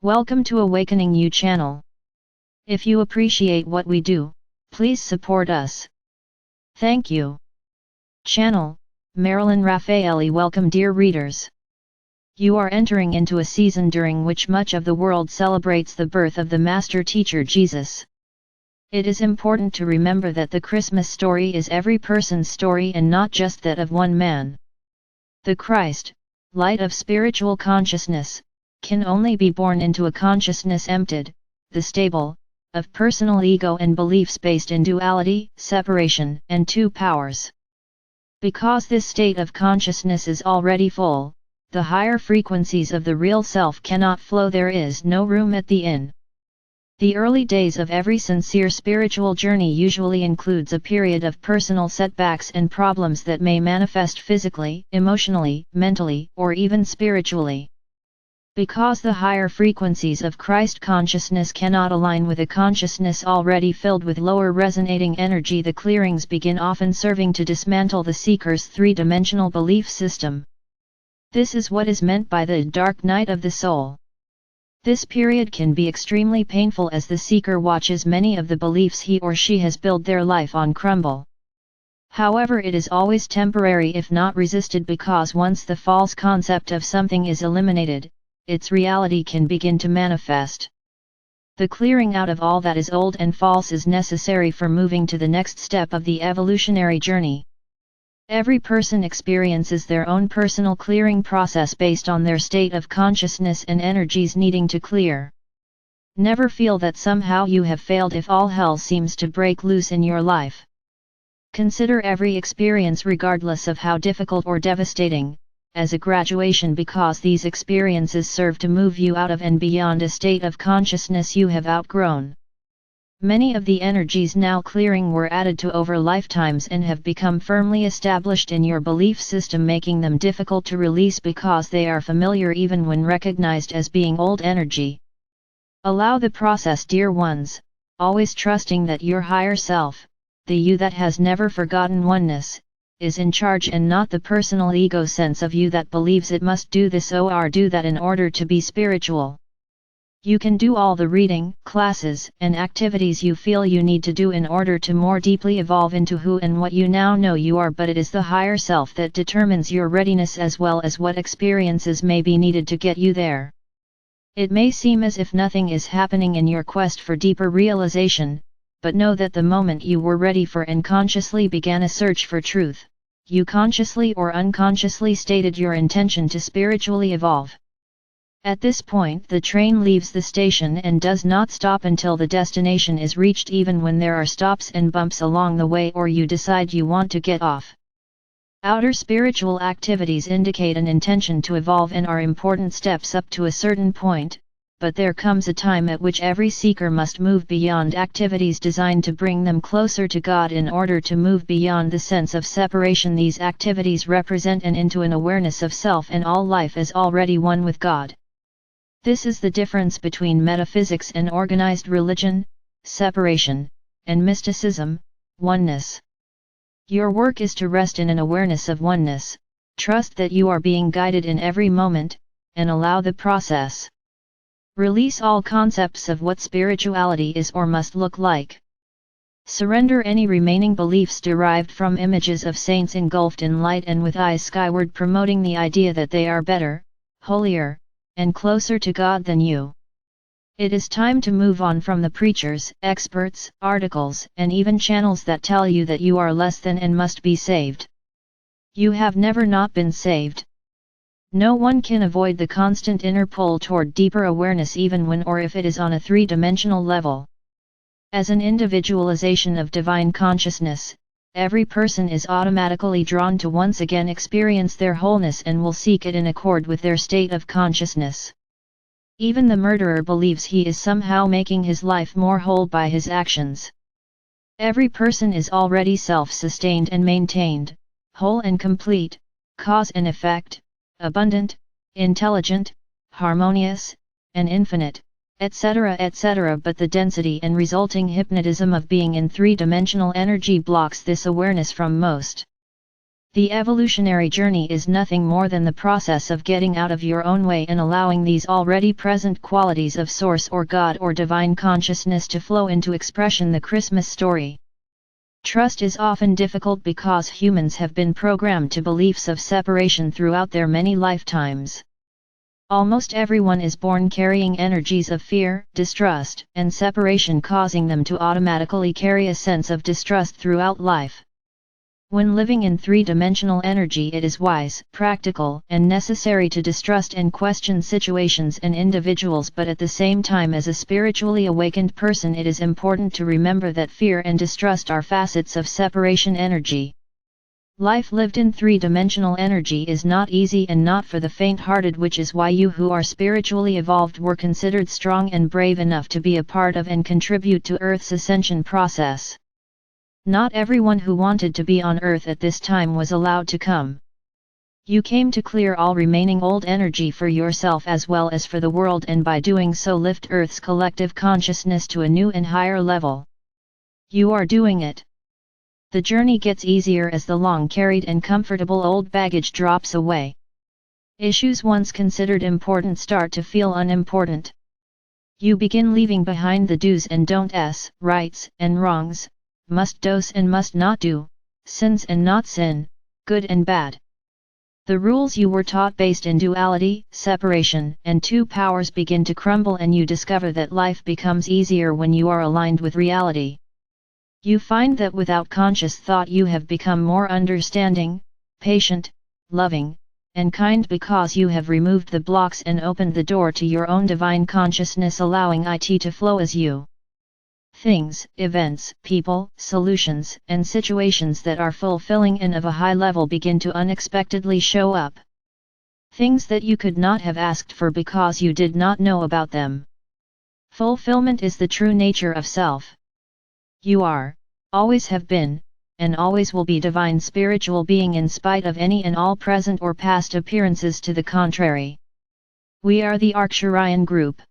Welcome to Awakening You channel. If you appreciate what we do, please support us. Thank you. Channel, Marilyn Raffaelli. Welcome, dear readers. You are entering into a season during which much of the world celebrates the birth of the Master Teacher Jesus. It is important to remember that the Christmas story is every person's story and not just that of one man. The Christ, light of spiritual consciousness, can only be born into a consciousness emptied, the stable, of personal ego and beliefs based in duality, separation, and two powers. Because this state of consciousness is already full, the higher frequencies of the real self cannot flow. There is no room at the inn. The early days of every sincere spiritual journey usually includes a period of personal setbacks and problems that may manifest physically, emotionally, mentally, or even spiritually. Because the higher frequencies of Christ consciousness cannot align with a consciousness already filled with lower resonating energy, the clearings begin, often serving to dismantle the seeker's three-dimensional belief system. This is what is meant by the dark night of the soul. This period can be extremely painful as the seeker watches many of the beliefs he or she has built their life on crumble. However, it is always temporary if not resisted, because once the false concept of something is eliminated, its reality can begin to manifest. The clearing out of all that is old and false is necessary for moving to the next step of the evolutionary journey. Every person experiences their own personal clearing process based on their state of consciousness and energies needing to clear. Never feel that somehow you have failed if all hell seems to break loose in your life. Consider every experience, regardless of how difficult or devastating, as a graduation, because these experiences serve to move you out of and beyond a state of consciousness you have outgrown. Many of the energies now clearing were added to over lifetimes and have become firmly established in your belief system, making them difficult to release because they are familiar even when recognized as being old energy. Allow the process, dear ones, always trusting that your higher self, the you that has never forgotten oneness, is in charge and not the personal ego sense of you that believes it must do this or do that in order to be spiritual. You can do all the reading, classes, and activities you feel you need to do in order to more deeply evolve into who and what you now know you are, but it is the higher self that determines your readiness as well as what experiences may be needed to get you there. It may seem as if nothing is happening in your quest for deeper realization, but know that the moment you were ready for and consciously began a search for truth, you consciously or unconsciously stated your intention to spiritually evolve. At this point, the train leaves the station and does not stop until the destination is reached, even when there are stops and bumps along the way or you decide you want to get off. Outer spiritual activities indicate an intention to evolve and are important steps up to a certain point, but there comes a time at which every seeker must move beyond activities designed to bring them closer to God in order to move beyond the sense of separation these activities represent and into an awareness of self and all life as already one with God. This is the difference between metaphysics and organized religion, separation, and mysticism, oneness. Your work is to rest in an awareness of oneness, trust that you are being guided in every moment, and allow the process. Release all concepts of what spirituality is or must look like. Surrender any remaining beliefs derived from images of saints engulfed in light and with eyes skyward, promoting the idea that they are better, holier, and closer to God than you. It is time to move on from the preachers, experts, articles, and even channels that tell you that you are less than and must be saved. You have never not been saved. No one can avoid the constant inner pull toward deeper awareness, even when or if it is on a three-dimensional level. As an individualization of divine consciousness, every person is automatically drawn to once again experience their wholeness and will seek it in accord with their state of consciousness. Even the murderer believes he is somehow making his life more whole by his actions. Every person is already self-sustained and maintained, whole and complete, cause and effect, abundant, intelligent, harmonious, and infinite, etc., etc. But the density and resulting hypnotism of being in three-dimensional energy blocks this awareness from most. The evolutionary journey is nothing more than the process of getting out of your own way and allowing these already present qualities of Source or God or Divine Consciousness to flow into expression. The Christmas story. Trust is often difficult because humans have been programmed to beliefs of separation throughout their many lifetimes. Almost everyone is born carrying energies of fear, distrust, and separation, causing them to automatically carry a sense of distrust throughout life. When living in three-dimensional energy, it is wise, practical, and necessary to distrust and question situations and individuals, but at the same time, as a spiritually awakened person, it is important to remember that fear and distrust are facets of separation energy. Life lived in three-dimensional energy is not easy and not for the faint-hearted, which is why you who are spiritually evolved were considered strong and brave enough to be a part of and contribute to Earth's ascension process. Not everyone who wanted to be on Earth at this time was allowed to come. You came to clear all remaining old energy for yourself as well as for the world, and by doing so lift Earth's collective consciousness to a new and higher level. You are doing it. The journey gets easier as the long-carried and comfortable old baggage drops away. Issues once considered important start to feel unimportant. You begin leaving behind the do's and don'ts, rights and wrongs, must do's and must not do, sins and not sin, good and bad. The rules you were taught based in duality, separation, and two powers begin to crumble, and you discover that life becomes easier when you are aligned with reality. You find that without conscious thought you have become more understanding, patient, loving, and kind because you have removed the blocks and opened the door to your own divine consciousness, allowing it to flow as you. Things, events, people, solutions, and situations that are fulfilling and of a high level begin to unexpectedly show up. Things that you could not have asked for because you did not know about them. Fulfillment is the true nature of self. You are, always have been, and always will be divine spiritual being in spite of any and all present or past appearances to the contrary. We are the Arcturian group.